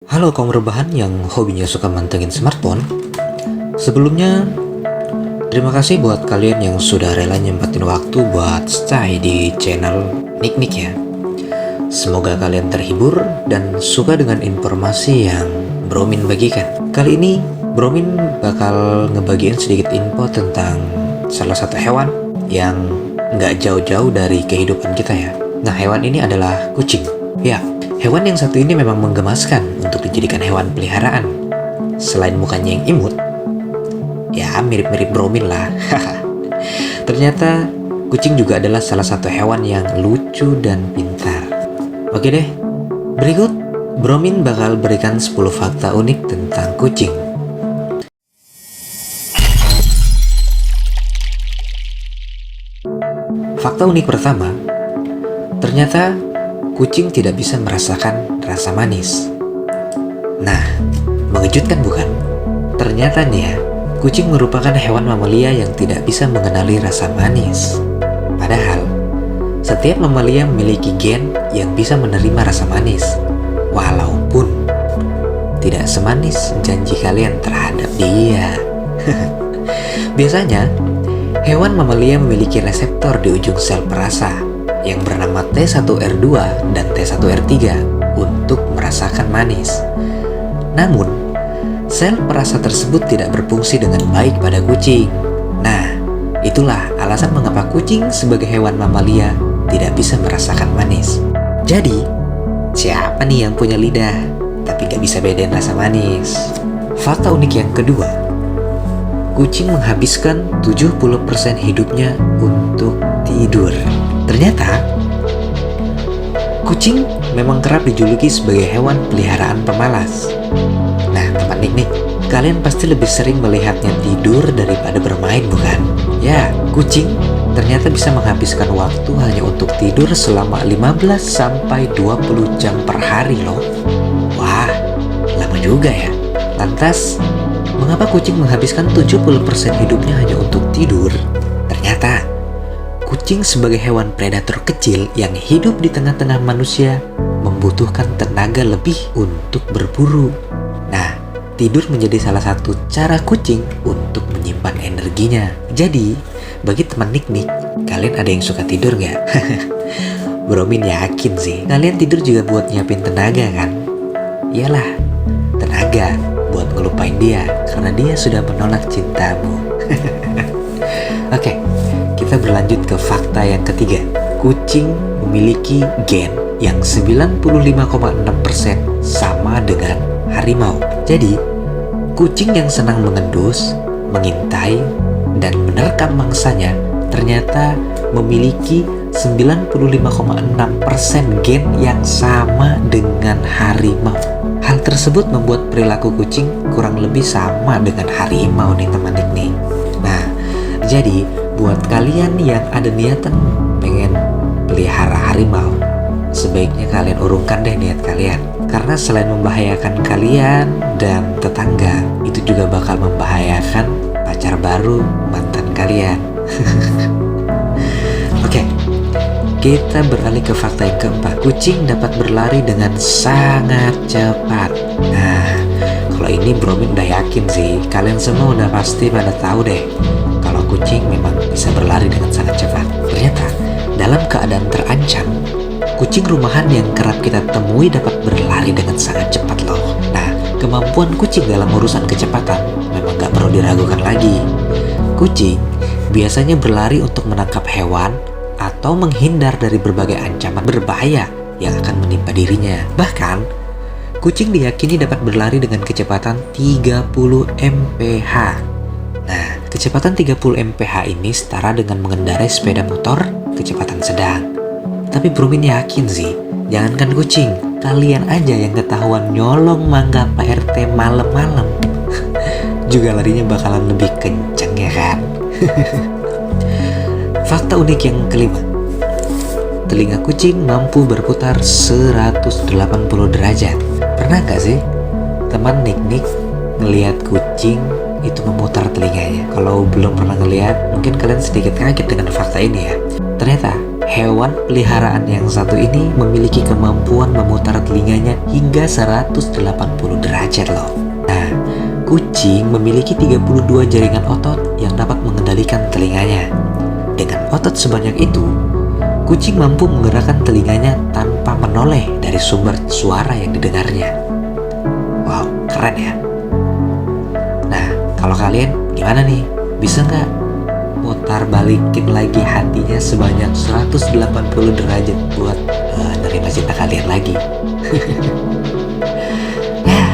Halo kaum rebahan yang hobinya suka mantengin smartphone. Sebelumnya, terima kasih buat kalian yang sudah rela nyempetin waktu buat stay di channel Nik ya. Semoga kalian terhibur dan suka dengan informasi yang Bromin bagikan. Kali ini, Bromin bakal ngebagiin sedikit info tentang salah satu hewan yang nggak jauh-jauh dari kehidupan kita ya. Nah, hewan ini adalah kucing. Ya, hewan yang satu ini memang menggemaskan untuk dijadikan hewan peliharaan. Selain mukanya yang imut, ya mirip-mirip Bromin lah. Ternyata kucing juga adalah salah satu hewan yang lucu dan pintar. Oke deh, berikut Bromin bakal berikan 10 fakta unik tentang kucing. Fakta unik pertama, ternyata kucing tidak bisa merasakan rasa manis. Nah, mengejutkan bukan? Ternyata nih ya, kucing merupakan hewan mamalia yang tidak bisa mengenali rasa manis. Padahal, setiap mamalia memiliki gen yang bisa menerima rasa manis, walaupun tidak semanis janji kalian terhadap dia. Biasanya, hewan mamalia memiliki reseptor di ujung sel perasa yang bernama T1R2 dan T1R3 untuk merasakan manis. Namun, sel perasa tersebut tidak berfungsi dengan baik pada kucing. Nah, itulah alasan mengapa kucing sebagai hewan mamalia tidak bisa merasakan manis. Jadi, siapa nih yang punya lidah tapi gak bisa bedain rasa manis? Fakta unik yang kedua, kucing menghabiskan 70% hidupnya untuk tidur. Ternyata, kucing memang kerap dijuluki sebagai hewan peliharaan pemalas. Nah, teman Nik, kalian pasti lebih sering melihatnya tidur daripada bermain, bukan? Ya, kucing ternyata bisa menghabiskan waktu hanya untuk tidur selama 15-20 jam per hari loh. Wah, lama juga ya. Lantas, mengapa kucing menghabiskan 70% hidupnya hanya untuk tidur? Ternyata, kucing sebagai hewan predator kecil yang hidup di tengah-tengah manusia membutuhkan tenaga lebih untuk berburu. Nah, tidur menjadi salah satu cara kucing untuk menyimpan energinya. Jadi, bagi teman Nik, kalian ada yang suka tidur nggak? Bromin yakin sih, kalian tidur juga buat nyiapin tenaga kan? Iyalah, tenaga buat ngelupain dia karena dia sudah menolak cintamu. Oke, kita berlanjut ke fakta yang ketiga. Kucing memiliki gen yang 95,6% sama dengan harimau. Jadi, kucing yang senang mengendus, mengintai, dan menerkam mangsanya ternyata memiliki 95,6% gen yang sama dengan harimau. Hal tersebut membuat perilaku kucing kurang lebih sama dengan harimau nih teman Nik. Nah, jadi buat kalian yang ada niatan pengen pelihara harimau, sebaiknya kalian urungkan deh niat kalian. Karena selain membahayakan kalian dan tetangga, itu juga bakal membahayakan pacar baru mantan kalian. Oke, kita beralih ke fakta yang keempat. Kucing dapat berlari dengan sangat cepat. Nah, kalau ini Bromin udah yakin sih, kalian semua udah pasti pada tahu deh kalau kucing memang bisa berlari dengan sangat cepat. Ternyata, dalam keadaan terancam, kucing rumahan yang kerap kita temui dapat berlari dengan sangat cepat loh. Nah, kemampuan kucing dalam urusan kecepatan memang gak perlu diragukan lagi. Kucing biasanya berlari untuk menangkap hewan atau menghindar dari berbagai ancaman berbahaya yang akan menimpa dirinya. Bahkan, kucing diyakini dapat berlari dengan kecepatan 30 mph. Nah, kecepatan 30 mph ini setara dengan mengendarai sepeda motor kecepatan sedang. Tapi Bromin yakin sih, jangankan kucing, kalian aja yang ketahuan nyolong mangga Pak RT malam-malam juga larinya bakalan lebih kenceng ya kan? Fakta unik yang kelima, telinga kucing mampu berputar 180 derajat. Pernah gak sih teman Nik ngelihat kucing itu memutar telinganya? Kalau belum pernah ngelihat, mungkin kalian sedikit kaget dengan fakta ini ya. Ternyata Hewan peliharaan yang satu ini memiliki kemampuan memutar telinganya hingga 180 derajat loh. Nah, kucing memiliki 32 jaringan otot yang dapat mengendalikan telinganya. Dengan otot sebanyak itu, kucing mampu menggerakkan telinganya tanpa menoleh dari sumber suara yang didengarnya. Wow, keren ya. Nah, kalau kalian gimana nih? Bisa nggak mutar balikin lagi hatinya sebanyak 180 derajat buat nerima cinta kalian lagi? Ya,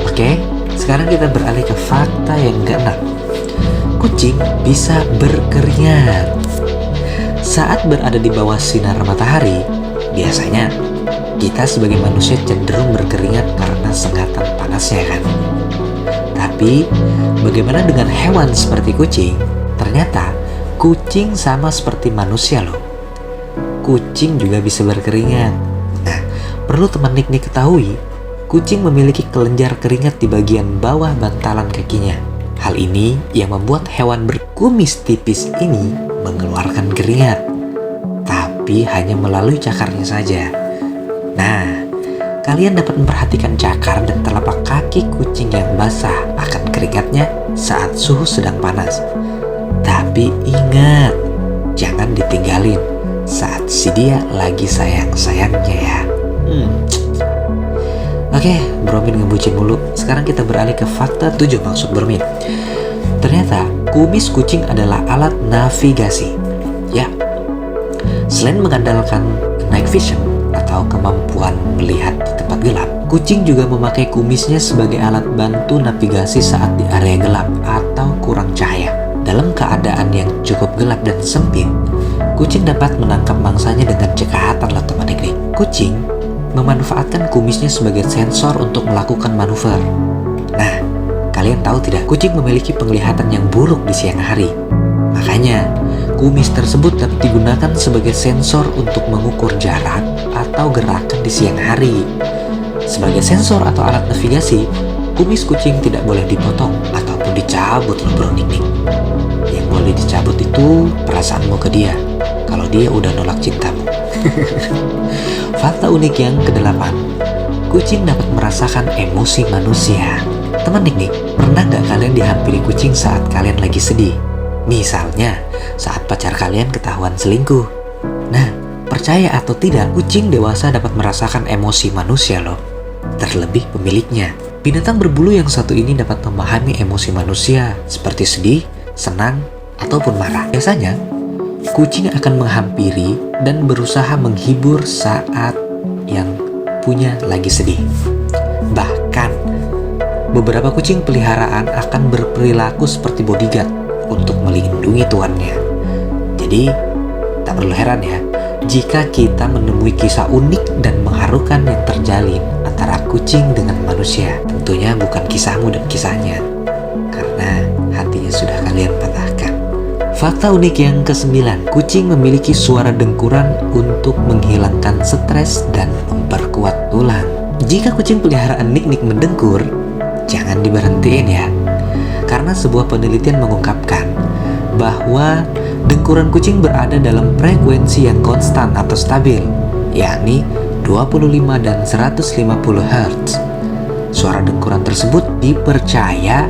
oke. Sekarang kita beralih ke fakta yang keenam. Kucing bisa berkeringat. Saat berada di bawah sinar matahari, biasanya kita sebagai manusia cenderung berkeringat karena sengatan panasnya kan. Tapi, bagaimana dengan hewan seperti kucing? Ternyata, kucing sama seperti manusia loh. Kucing juga bisa berkeringat. Nah, perlu teman Nick ketahui, kucing memiliki kelenjar keringat di bagian bawah bantalan kakinya. Hal ini yang membuat hewan berkumis tipis ini mengeluarkan keringat, tapi hanya melalui cakarnya saja. Nah, kalian dapat memperhatikan cakar dan telapak kaki kucing yang basah akan keringatnya saat suhu sedang panas. Tapi ingat, jangan ditinggalin saat si dia lagi sayang-sayangnya ya. Oke, Bromin ngebucin mulu. Sekarang kita beralih ke fakta 7 maksud Bromin. Ternyata kumis kucing adalah alat navigasi. Ya, selain mengandalkan night vision atau kemampuan melihat di tempat gelap, kucing juga memakai kumisnya sebagai alat bantu navigasi saat di area gelap atau kurang cahaya. Dalam keadaan yang cukup gelap dan sempit, kucing dapat menangkap mangsanya dengan cekatan loh teman Nick. Kucing memanfaatkan kumisnya sebagai sensor untuk melakukan manuver. Nah, kalian tahu tidak, kucing memiliki penglihatan yang buruk di siang hari. Makanya, kumis tersebut dapat digunakan sebagai sensor untuk mengukur jarak atau gerakan di siang hari. Sebagai sensor atau alat navigasi, kumis kucing tidak boleh dipotong ataupun dicabut loh bro Nick. Yang boleh dicabut itu perasaanmu ke dia, kalau dia udah nolak cintamu. Fakta unik yang ke-8, kucing dapat merasakan emosi manusia. Teman Nick, pernah nggak kalian dihampiri kucing saat kalian lagi sedih? Misalnya, saat pacar kalian ketahuan selingkuh. Nah, percaya atau tidak, kucing dewasa dapat merasakan emosi manusia loh. Terlebih pemiliknya. Binatang berbulu yang satu ini dapat memahami emosi manusia seperti sedih, senang, ataupun marah. Biasanya, kucing akan menghampiri dan berusaha menghibur saat yang punya lagi sedih. Bahkan, beberapa kucing peliharaan akan berperilaku seperti bodyguard untuk melindungi tuannya. Jadi, tak perlu heran ya, jika kita menemui kisah unik dan mengharukan yang terjalin antara kucing dengan manusia. Tentunya bukan kisahmu dan kisahnya, karena hatinya sudah kalian patahkan. Fakta unik yang ke-9, kucing memiliki suara dengkuran untuk menghilangkan stres dan memperkuat tulang. Jika kucing peliharaan Nick mendengkur, jangan diberhentiin ya. Karena sebuah penelitian mengungkapkan bahwa dengkuran kucing berada dalam frekuensi yang konstan atau stabil, yakni 25 dan 150 Hz. Suara dengkuran tersebut dipercaya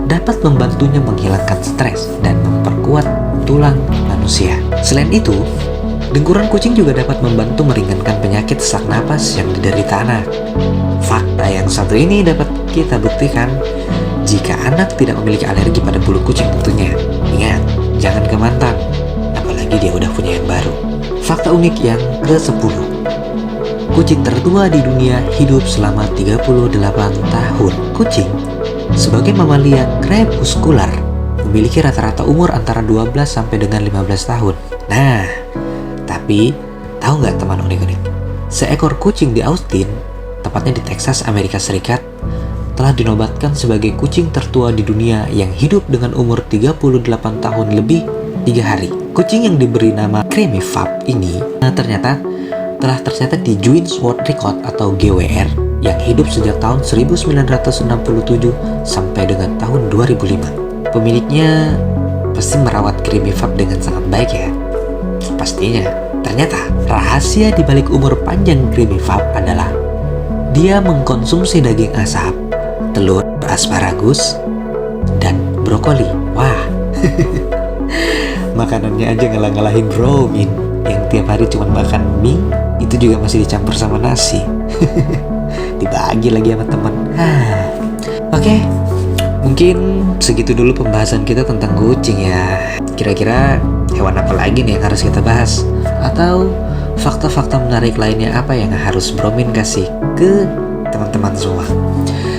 dapat membantunya menghilangkan stres dan memperkuat tulang manusia. Selain itu, dengkuran kucing juga dapat membantu meringankan penyakit sesak napas yang diderita anak. Fakta yang satu ini dapat kita buktikan jika anak tidak memiliki alergi pada bulu kucing tentunya. Ingat, jangan ke mantan, apalagi dia udah punya yang baru. Fakta unik yang ke-10, kucing tertua di dunia hidup selama 38 tahun. Kucing sebagai mamalia krepuskular memiliki rata-rata umur antara 12 sampai dengan 15 tahun. Nah, tapi tahu nggak teman unik-unik? Seekor kucing di Austin, tepatnya di Texas, Amerika Serikat, telah dinobatkan sebagai kucing tertua di dunia yang hidup dengan umur 38 tahun lebih 3 hari. Kucing yang diberi nama Creamy Pup ini ternyata telah tercatat di Guinness World Record atau GWR yang hidup sejak tahun 1967 sampai dengan tahun 2005. Pemiliknya pasti merawat Creamy Pup dengan sangat baik ya. Pastinya. Ternyata rahasia di balik umur panjang creamy puff adalah dia mengkonsumsi daging asap, telur asparagus, dan brokoli. Wah, makanannya aja ngalah-ngalahin Bro Min yang tiap hari cuma makan mie, itu juga masih dicampur sama nasi. Dibagi lagi sama teman. Oke, mungkin segitu dulu pembahasan kita tentang kucing ya. Kira-kira hewan apa lagi nih yang harus kita bahas? Atau fakta-fakta menarik lainnya apa yang harus Bro Min kasih ke teman-teman semua?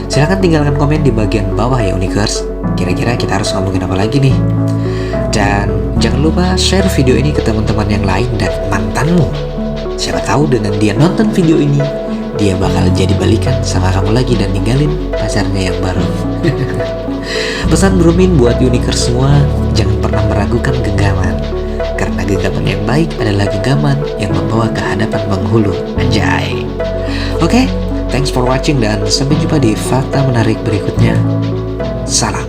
Silahkan tinggalkan komen di bagian bawah ya Unikers. Kira-kira kita harus ngomongin apa lagi nih? Dan jangan lupa share video ini ke teman-teman yang lain dan mantanmu. Siapa tahu dengan dia nonton video ini, dia bakal jadi balikan sama kamu lagi dan ninggalin pacarnya yang baru. Pesan Bro Min buat Unikers semua, jangan pernah meragukan genggaman. Karena genggaman yang baik adalah genggaman yang membawa ke hadapan penghulu. Anjay. Oke, thanks for watching dan sampai jumpa di fakta menarik berikutnya. Salam.